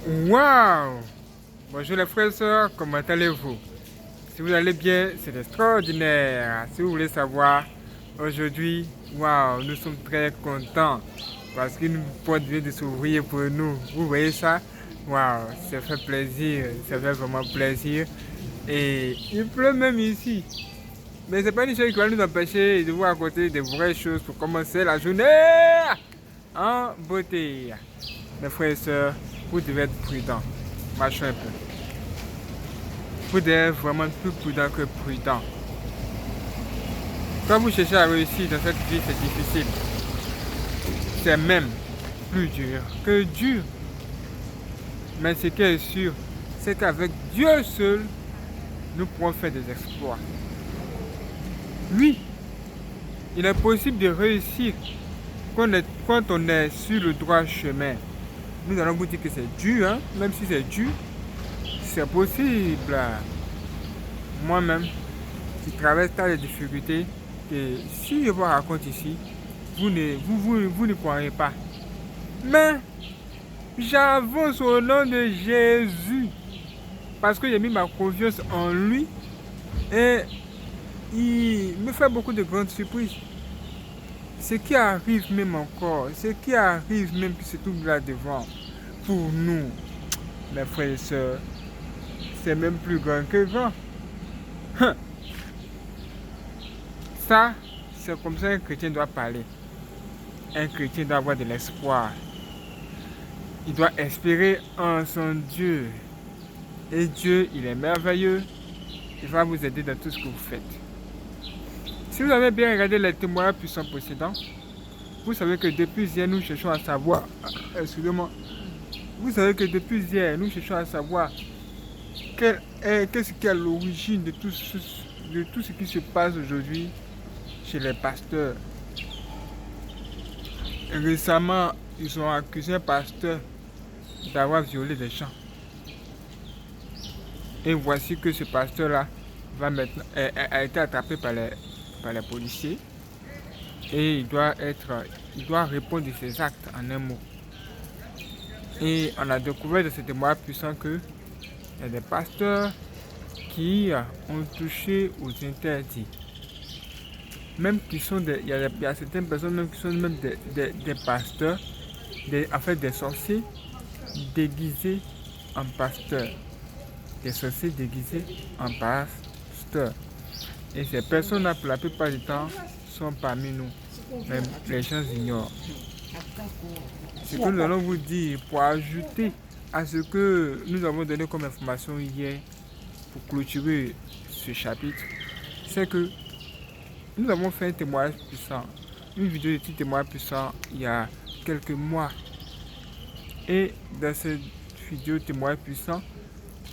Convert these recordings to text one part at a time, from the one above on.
Waouh! Bonjour les frères et sœurs, comment allez-vous? Si vous allez bien, c'est extraordinaire. Si vous voulez savoir, aujourd'hui, waouh, nous sommes très contents parce qu'une porte vient de s'ouvrir pour nous. Vous voyez ça? Waouh, ça fait plaisir, ça fait vraiment plaisir. Et il pleut même ici. Mais c'est pas une chose qui va nous empêcher de vous raconter des vraies choses pour commencer la journée en beauté. Mes frères et sœurs, vous devez être prudents. Marchez un peu. Vous devez être vraiment plus prudent que prudent. Quand vous cherchez à réussir dans cette vie, c'est difficile. C'est même plus dur que dur. Mais ce qui est sûr, c'est qu'avec Dieu seul, nous pourrons faire des exploits. Oui, il est possible de réussir quand on est sur le droit chemin. Nous allons vous dire que c'est dur, hein? Même si c'est dur, c'est possible. Moi-même, qui traverse tant de difficultés, et si je vous raconte ici, vous ne croirez pas. Mais j'avance au nom de Jésus. Parce que j'ai mis ma confiance en lui. Et il me fait beaucoup de grandes surprises. Ce qui arrive même encore, ce qui arrive même qui se trouve là devant, pour nous, mes frères et sœurs, c'est même plus grand que grand. Ça, c'est comme ça qu'un chrétien doit parler. Un chrétien doit avoir de l'espoir. Il doit espérer en son Dieu. Et Dieu, il est merveilleux. Il va vous aider dans tout ce que vous faites. Si vous avez bien regardé les témoignages puissants précédents, vous savez que depuis hier, nous cherchons à savoir. Excusez-moi. Vous savez que depuis hier, nous cherchons à savoir qu'est-ce qui est à l'origine de tout ce qui se passe aujourd'hui chez les pasteurs. Récemment, ils ont accusé un pasteur d'avoir violé des gens. Et voici que ce pasteur-là a été attrapé par les policiers et il doit répondre de ses actes en un mot. Et on a découvert de ce témoignage puissant qu'il y a des pasteurs qui ont touché aux interdits. Même qui sont il y a certaines personnes même qui sont même des pasteurs, des sorciers déguisés en pasteurs. Des sorciers déguisés en pasteurs. Et ces personnes-là, pour la plupart du temps, sont parmi nous. Mais les gens ignorent. Ce que nous allons vous dire pour ajouter à ce que nous avons donné comme information hier pour clôturer ce chapitre, c'est que nous avons fait un témoignage puissant, une vidéo de petit témoignage puissant il y a quelques mois. Et dans cette vidéo témoignage puissant,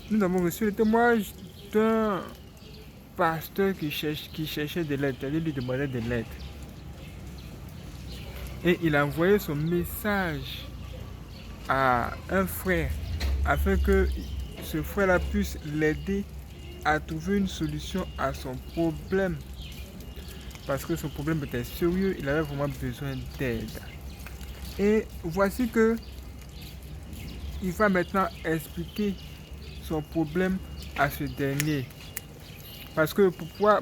nous avons reçu le témoignage d'un pasteur qui cherchait de l'aide, c'est-à-dire lui demandait de l'aide. Et il a envoyé son message à un frère afin que ce frère-là puisse l'aider à trouver une solution à son problème. Parce que son problème était sérieux, il avait vraiment besoin d'aide. Et voici que il va maintenant expliquer son problème à ce dernier. Parce que pourquoi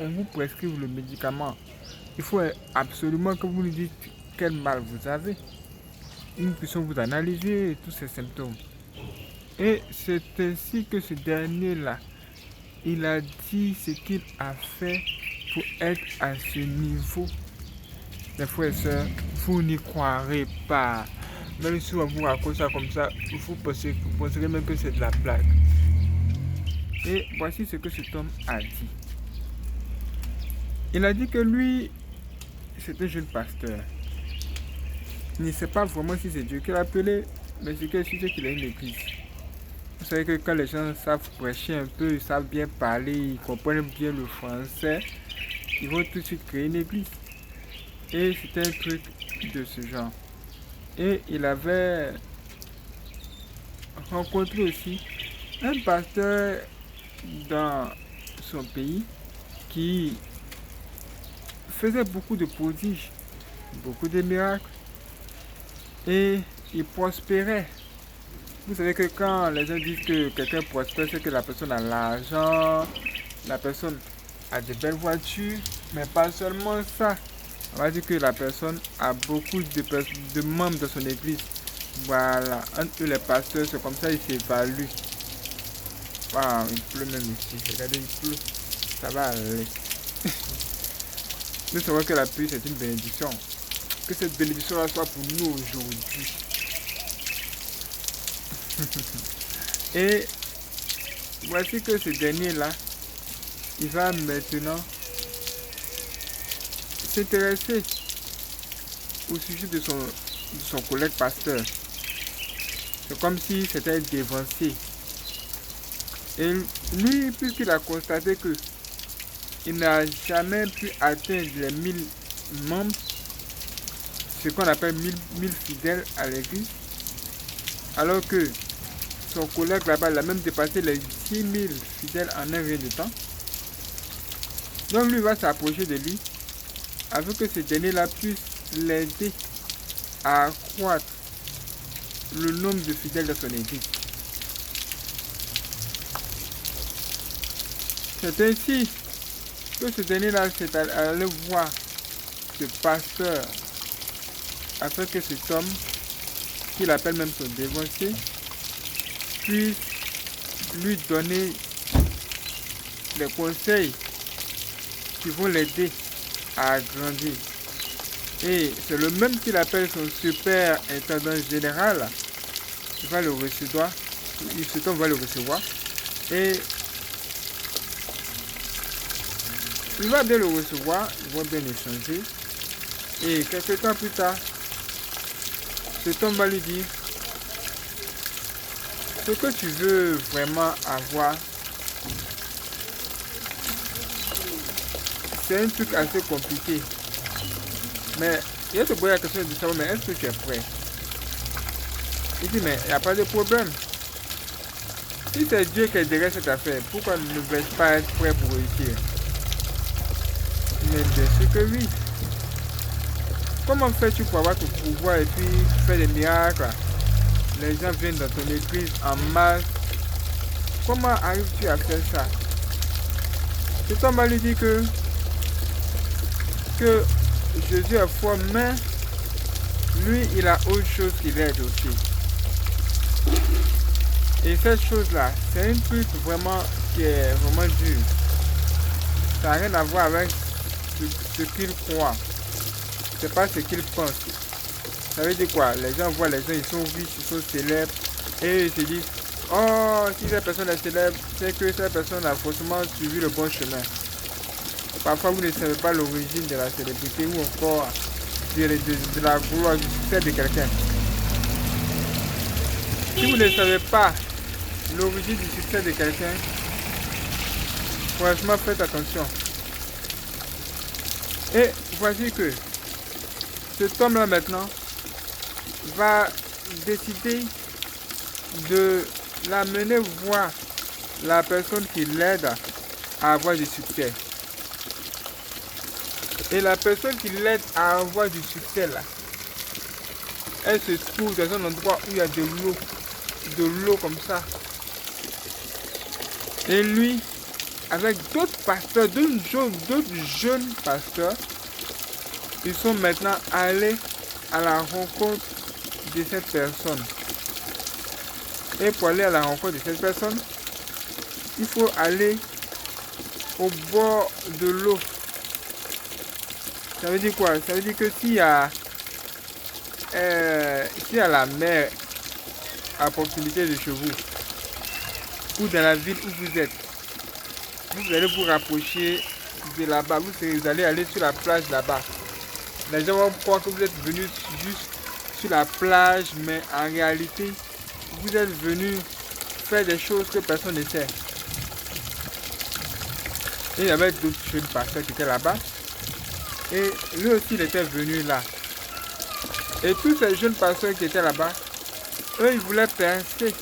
on vous prescrive le médicament, il faut absolument que vous nous dites quel mal vous avez. Nous puissions vous analyser tous ces symptômes. Et c'est ainsi que ce dernier-là, il a dit ce qu'il a fait pour être à ce niveau. Mes frères et sœurs, vous n'y croirez pas. Même si on vous raconte ça comme ça, vous penserez même que c'est de la blague. Et voici ce que cet homme a dit. Il a dit que lui, c'est un jeune pasteur. Il ne sait pas vraiment si c'est Dieu qui l'a appelé, mais ce qui est sûr, c'est qu'il a une église. Vous savez que quand les gens savent prêcher un peu, ils savent bien parler, ils comprennent bien le français, ils vont tout de suite créer une église. Et c'était un truc de ce genre. Et il avait rencontré aussi un pasteur dans son pays qui faisait beaucoup de prodiges, beaucoup de miracles et il prospérait. Vous savez que quand les gens disent que quelqu'un prospère, c'est que la personne a l'argent, la personne a de belles voitures, mais pas seulement ça. On va dire que la personne a beaucoup de membres de son église. Voilà, entre eux les pasteurs, c'est comme ça ils s'évaluent. Waouh, il pleut même ici. Regardez, il pleut. Ça va aller. Nous savons que la pluie, c'est une bénédiction. Que cette bénédiction-là soit pour nous aujourd'hui. Et voici que ce dernier-là, il va maintenant s'intéresser au sujet de son collègue pasteur. C'est comme si c'était dévancé. Et lui, puisqu'il a constaté que il n'a jamais pu atteindre les 1000 membres, ce qu'on appelle 1000 fidèles à l'église, alors que son collègue là-bas, il a même dépassé les 6000 fidèles en un rien de temps. Donc lui va s'approcher de lui afin que ce dernier-là puisse l'aider à accroître le nombre de fidèles de son église. C'est ainsi que ce dernier-là s'est allé voir ce pasteur afin que cet homme, qu'il appelle même son dévancé, puisse lui donner des conseils qui vont l'aider à grandir. Et c'est le même qu'il appelle son super intendant général. Il va le recevoir. Cet homme va le recevoir. Et il va bien le recevoir. Ils vont bien échanger. Et quelques temps plus tard, cet homme va lui dire: ce que tu veux vraiment avoir, c'est un truc assez compliqué. Mais il va te poser la question de savoir, mais est-ce que tu es prêt? Il dit, mais il n'y a pas de problème. Si c'est Dieu qui est derrière cette affaire, pourquoi ne vais-je pas être prêt pour réussir? Mais bien sûr que oui. Comment fais-tu pour avoir ton pouvoir et puis faire des miracles? Les gens viennent dans ton église en masse. Comment arrives-tu à faire ça? Cet homme va lui dire que Jésus est fort, mais lui, il a autre chose qui l'aide aussi. Et cette chose-là, c'est un truc vraiment qui est vraiment dur. Ça n'a rien à voir avec ce qu'il croit. C'est pas ce qu'il pense. Ça veut dire quoi? Les gens voient, les gens, ils sont riches, ils sont célèbres, et ils se disent: oh, si cette personne est célèbre, c'est que cette personne a forcément suivi le bon chemin. Parfois, vous ne savez pas l'origine de la célébrité ou encore de la gloire, du succès de quelqu'un. Si vous ne savez pas l'origine du succès de quelqu'un, franchement, faites attention. Et voici que cet homme-là maintenant va décider de l'amener voir la personne qui l'aide à avoir du succès. Et la personne qui l'aide à avoir du succès là, elle se trouve dans un endroit où il y a de l'eau comme ça. Et lui, avec d'autres pasteurs, d'autres jeunes pasteurs, ils sont maintenant allés à la rencontre de cette personne. Et pour aller à la rencontre de cette personne, il faut aller au bord de l'eau. Ça veut dire quoi? Ça veut dire que s'il y a la mer à proximité de chez vous, ou dans la ville où vous êtes, vous allez vous rapprocher de là-bas. Vous allez aller sur la plage là-bas. Les gens vont croire que vous êtes venu juste sur la plage, mais en réalité, vous êtes venu faire des choses que personne ne sait. Et il y avait d'autres jeunes pasteurs qui étaient là-bas. Et lui aussi, il était venu là. Et tous ces jeunes pasteurs qui étaient là-bas, eux, ils voulaient percer.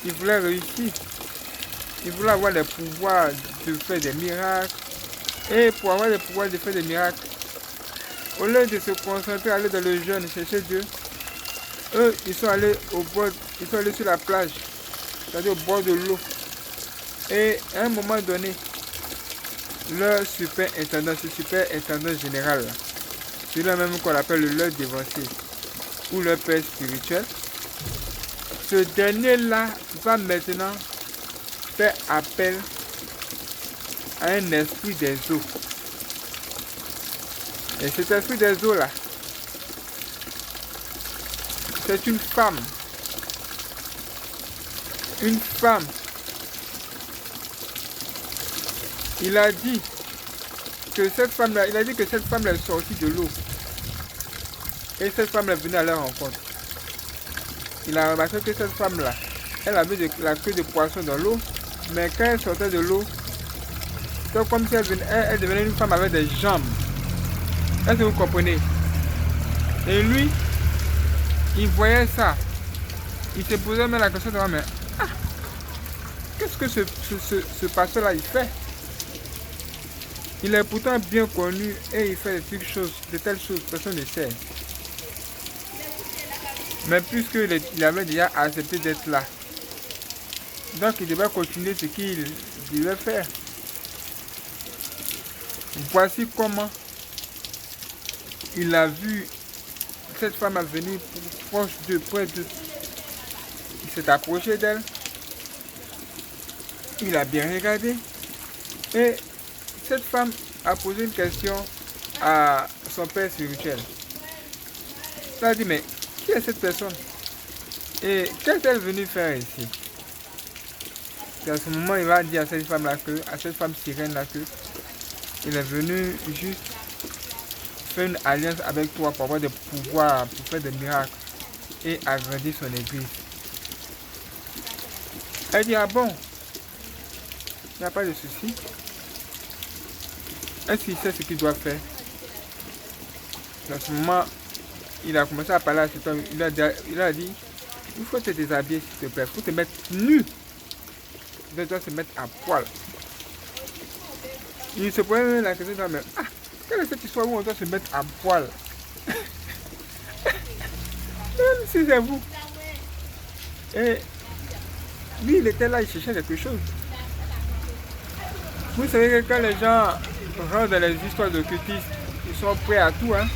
Ils voulaient réussir. Ils voulaient avoir le pouvoir de faire des miracles. Et pour avoir le pouvoir de faire des miracles, au lieu de se concentrer, aller dans le jeûne, chercher Dieu, eux, ils sont allés sur la plage, c'est-à-dire au bord de l'eau. Et à un moment donné, leur superintendant, ce superintendant général, celui-là même qu'on appelle leur dévancier ou leur père spirituel, ce dernier-là va maintenant faire appel à un esprit des eaux. Et cet esprit des eaux là, c'est une femme. Une femme. Il a dit que cette femme-là, est sortie de l'eau. Et cette femme est venue à leur rencontre. Il a remarqué que cette femme-là, elle avait la queue de poisson dans l'eau, mais quand elle sortait de l'eau, c'est comme si elle devenait une femme avec des jambes. Est-ce que vous comprenez? Et lui, il voyait ça. Il se posait même la question de mais qu'est-ce que ce pasteur-là il fait? Il est pourtant bien connu et il fait de telles choses, personne ne sait. Mais puisqu'il avait déjà accepté d'être là, donc il devait continuer ce qu'il devait faire. Voici comment il a vu cette femme venir près de. Il s'est approché d'elle. Il a bien regardé. Et cette femme a posé une question à son père spirituel. Il a dit, mais qui est cette personne? Et qu'est-elle venue faire ici? Et à ce moment, il va dire à cette femme-là à cette femme sirène-là que il est venu juste faire une alliance avec toi pour avoir des pouvoirs, pour faire des miracles et agrandir son église. Elle dit, ah bon? Il n'y a pas de souci. Est-ce qu'il sait ce qu'il doit faire? À ce moment, il a commencé à parler à cet homme. Il a dit, il faut te déshabiller s'il te plaît. Il faut te mettre nu. Tu dois se mettre à poil. Il se posait même la question, mais quelle est cette histoire où on doit se mettre à poil? Même si c'est vous. Et lui, il était là, il cherchait quelque chose. Vous savez que quand les gens rentrent dans les histoires d'occultistes, ils sont prêts à tout. Hein?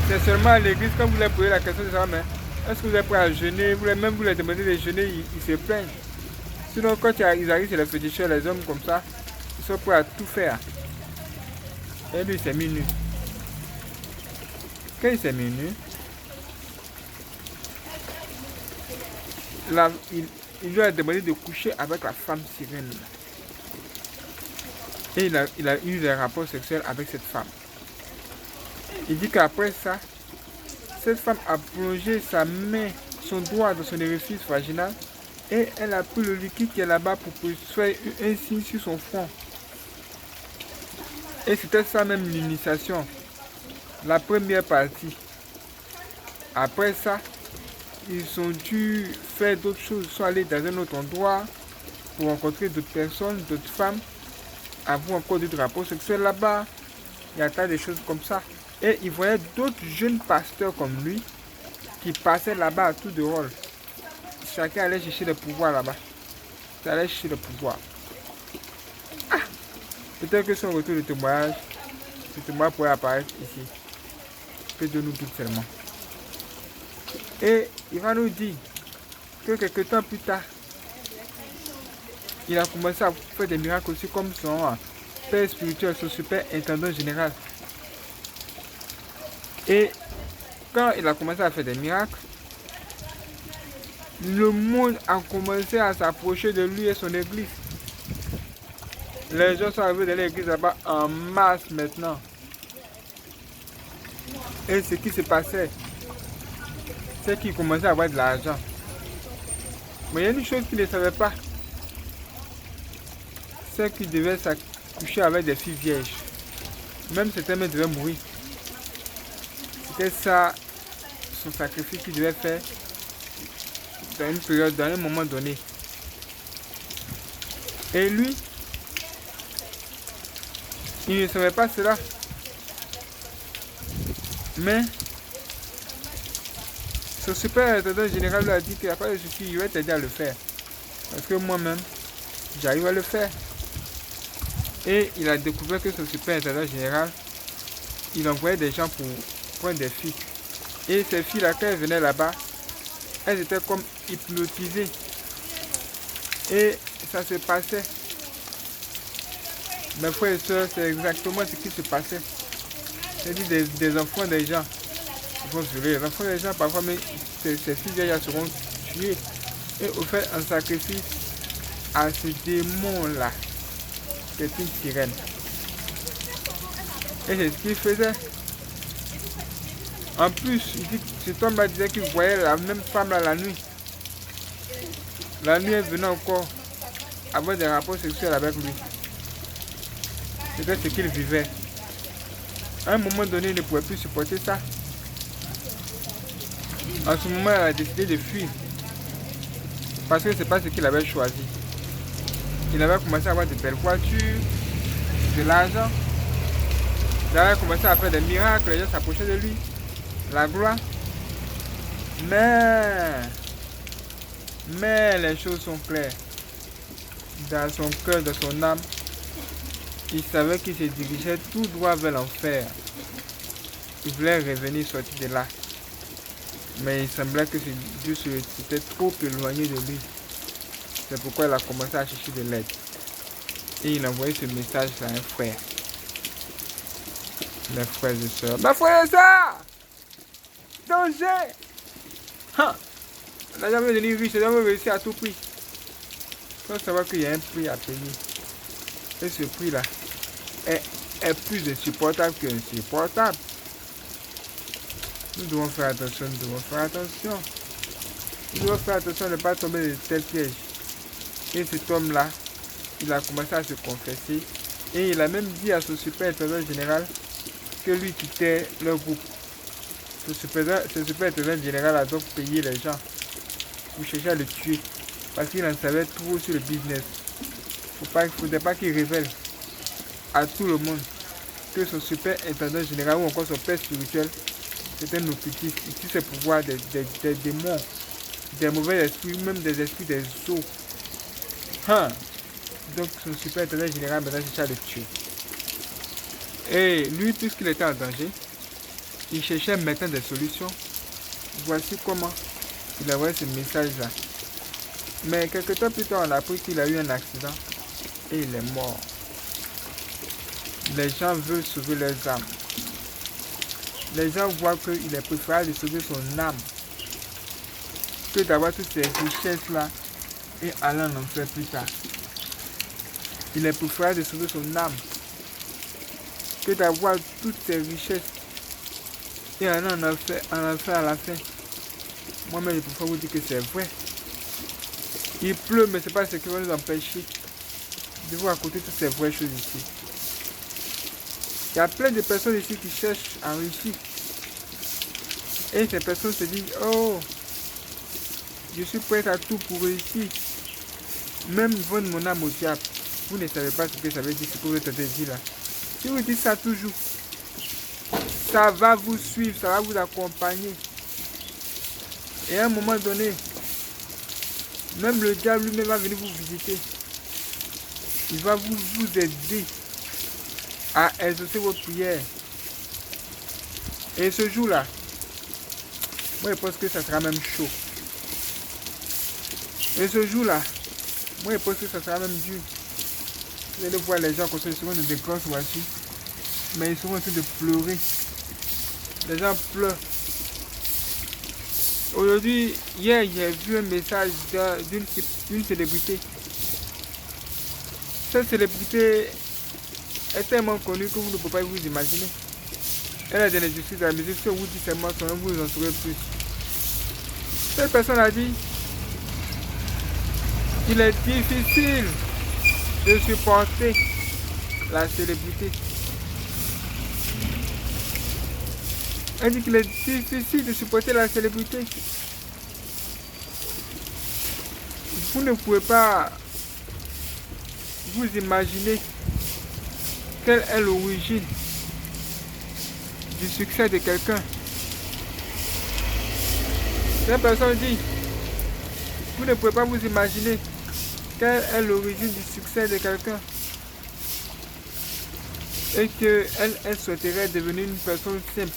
C'est seulement à l'église, quand vous leur posez la question de ça, mais est-ce que vous êtes prêts à jeûner? Même vous leur demandez de jeûner, ils se plaignent. Sinon, quand ils arrivent sur les féticheurs, les hommes comme ça, ils sont prêts à tout faire. Et lui, il s'est mis nu. Quand il s'est mis nu, il lui a demandé de coucher avec la femme sirène. Et il a eu des rapports sexuels avec cette femme. Il dit qu'après ça, cette femme a plongé sa main, son doigt dans son orifice vaginal et elle a pris le liquide qui est là-bas pour faire un signe sur son front. Et c'était ça même l'initiation, la première partie. Après ça, ils ont dû faire d'autres choses, ils sont allés dans un autre endroit pour rencontrer d'autres personnes, d'autres femmes, avoir encore d'autres rapports sexuels là-bas. Il y a tas de choses comme ça. Et ils voyaient d'autres jeunes pasteurs comme lui qui passaient là-bas à tout de rôle. Chacun allait chercher le pouvoir là-bas. Il allait chercher le pouvoir. Peut-être que son retour de témoignage, ce témoignage pourrait apparaître ici. Que Dieu nous guide seulement. Et il va nous dire que quelques temps plus tard, il a commencé à faire des miracles aussi comme son père spirituel, son superintendant général. Et quand il a commencé à faire des miracles, le monde a commencé à s'approcher de lui et son église. Les gens sont arrivés dans l'église là-bas en masse maintenant. Et ce qui se passait, c'est qu'il commençait à avoir de l'argent. Mais il y a une chose qu'il ne savait pas. C'est qu'il devait s'accoucher avec des filles vierges. Même certains même devaient mourir. C'était ça, son sacrifice qu'il devait faire dans une période, dans un moment donné. Et lui, il ne savait pas cela. Mais Son superintendant général lui a dit qu'il n'y a pas de souci, il va t'aider à le faire. Parce que moi-même, j'arrive à le faire. Et il a découvert que son superintendant général, il envoyait des gens pour prendre des filles. Et ces filles-là, quand elles venaient là-bas, elles étaient comme hypnotisées. Et ça se passait. Mes frères et soeurs, c'est exactement ce qui se passait. C'est-à-dire des enfants des gens. Ils vont violer les enfants des gens, parfois, mais ces filles-là seront tuées. Et au fait, un sacrifice à ce démon-là, qui est une sirène. Et c'est ce qu'il faisait. En plus, il dit, cet homme-là disait qu'il voyait la même femme-là la nuit. La nuit, elle venait encore avoir des rapports sexuels avec lui. C'était ce qu'il vivait. À un moment donné, il ne pouvait plus supporter ça. En ce moment, il a décidé de fuir. Parce que ce n'est pas ce qu'il avait choisi. Il avait commencé à avoir de belles voitures, de l'argent. Il avait commencé à faire des miracles, les gens s'approchaient de lui. La gloire. Mais les choses sont claires. Dans son cœur, dans son âme, il savait qu'il se dirigeait tout droit vers l'enfer. Il voulait revenir, sortir de là. Mais il semblait que Dieu s'était trop éloigné de lui. C'est pourquoi il a commencé à chercher de l'aide. Et il a envoyé ce message à un frère. Mes frères et sœurs. Mes frères et sœurs! Danger! On n'a jamais devenu riche, on n'a jamais réussi à tout prix. Il faut savoir qu'il y a un prix à payer. Et ce prix-là est plus insupportable qu'insupportable. Nous devons faire attention, nous devons faire attention. Nous devons faire attention de ne pas tomber dans tel piège. Et cet homme-là, il a commencé à se confesser. Et il a même dit à son superintendant général que lui quittait leur groupe. Ce superintendant général a donc payé les gens pour chercher à le tuer. Parce qu'il en savait trop sur le business. Il ne faudrait pas qu'il révèle à tout le monde que son superintendant général ou encore son père spirituel, c'était un occultiste. Il utilise ses pouvoirs des démons, des mauvais esprits, même des esprits des eaux. Donc son superintendant général maintenant cherchait à le tuer. Et lui, puisqu'il était en danger, il cherchait maintenant des solutions. Voici comment il a envoyé ce message-là. Mais quelques temps plus tard, on a appris qu'il a eu un accident et il est mort. Les gens veulent sauver leurs âmes. Les gens voient qu'il est préférable de sauver son âme que d'avoir toutes ces richesses-là et aller en enfer plus tard. Il est préférable de sauver son âme que d'avoir toutes ces richesses et aller en enfer à la fin. Moi-même, je préfère vous dire que c'est vrai. Il pleut, mais ce n'est pas ce qui va nous empêcher de vous raconter toutes ces vraies choses ici. Il y a plein de personnes ici qui cherchent à réussir. Et ces personnes se disent, oh, je suis prêt à tout pour réussir. Même vendre mon âme au diable. Vous ne savez pas ce que ça veut dire, ce que vous êtes en train de dire là. Si vous dites ça toujours, ça va vous suivre, ça va vous accompagner. Et à un moment donné, même le diable lui-même va venir vous visiter. Il va vous aider à exaucer vos prières. Et ce jour-là, moi je pense que ça sera même chaud. Et ce jour-là, moi je pense que ça sera même dur. Vous allez voir les gens comme ça, ils seront dans des grosses voitures, mais ils seront en train de pleurer. Les gens pleurent. Aujourd'hui, hier, j'ai vu un message d'une célébrité. Cette célébrité est tellement connue que vous ne pouvez pas vous imaginer. Elle a des injustices à la musique, si on vous dit seulement son nom, vous en saurez plus. Cette personne a dit qu'il est difficile de supporter la célébrité. Elle dit qu'il est difficile de supporter la célébrité. Vous ne pouvez pas vous imaginer quelle est l'origine du succès de quelqu'un. Cette personne dit, vous ne pouvez pas vous imaginer quelle est l'origine du succès de quelqu'un et qu'elle souhaiterait devenir une personne simple,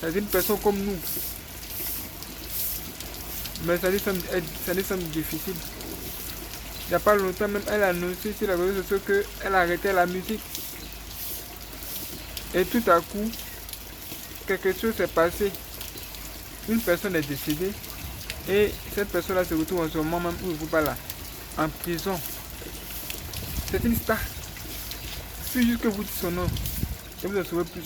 c'est-à-dire une personne comme nous. Mais ça lui semble difficile. Il n'y a pas longtemps même, elle a annoncé sur les réseaux sociaux qu'elle arrêtait la musique. Et tout à coup, quelque chose s'est passé. Une personne est décédée et cette personne-là se retrouve en ce moment même où il ne faut pas là, en prison. C'est une star. Il suffit juste que vous dites son nom et vous en saurez plus.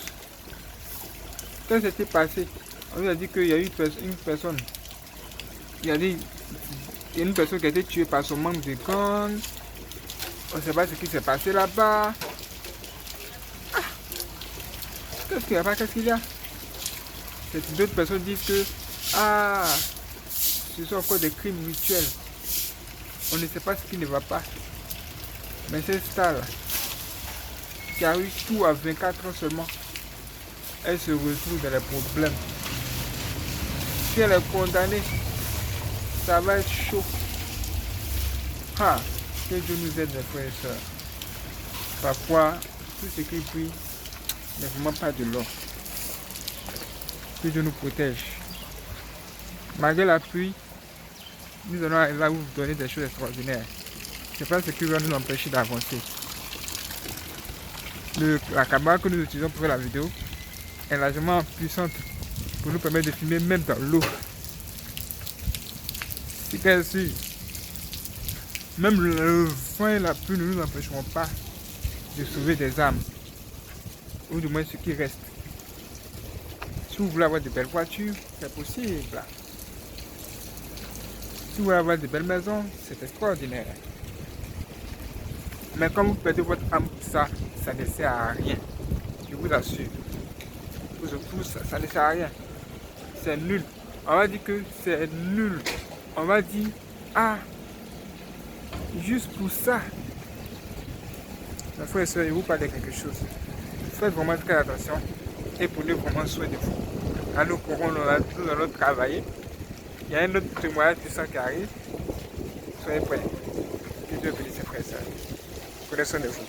Quand c'était passé, on lui a dit qu'il y a eu une personne. Il y a une personne qui a été tuée par son manque de guns. On ne sait pas ce qui s'est passé là-bas. Ah, qu'est-ce qu'il y a pas? Qu'est-ce qu'il y a? D'autres personnes disent que ce sont encore des crimes rituels. On ne sait pas ce qui ne va pas. Mais cette star-là, qui a eu tout à 24 ans seulement, elle se retrouve dans les problèmes. Si elle est condamnée, ça va être chaud. Que Dieu nous aide, mes frères et sœurs. Parfois, tout ce qui brille n'est vraiment pas de l'or. Que Dieu nous protège. Malgré la pluie, nous allons arriver à vous donner des choses extraordinaires. C'est pas ce qui va nous empêcher d'avancer. La caméra que nous utilisons pour faire la vidéo est largement puissante pour nous permettre de filmer même dans l'eau. C'est bien sûr. Même le vent et la pluie ne nous empêcheront pas de sauver des âmes. Ou du moins ce qui reste. Si vous voulez avoir de belles voitures, c'est possible. Si vous voulez avoir de belles maisons, c'est extraordinaire. Mais quand vous perdez votre âme pour ça, ça ne sert à rien. Je vous assure. Pour ça ne sert à rien. C'est nul. On va dire que c'est nul. On va dire, juste pour ça. Mes frères et sœurs, je vous parle de quelque chose. Faites vraiment très attention et prenez vraiment soin de vous. Là, nous allons travailler. Il y a un autre témoignage puissant qui arrive. Soyez prêts. Que Dieu bénisse, frères et sœurs. Prenez soin de vous.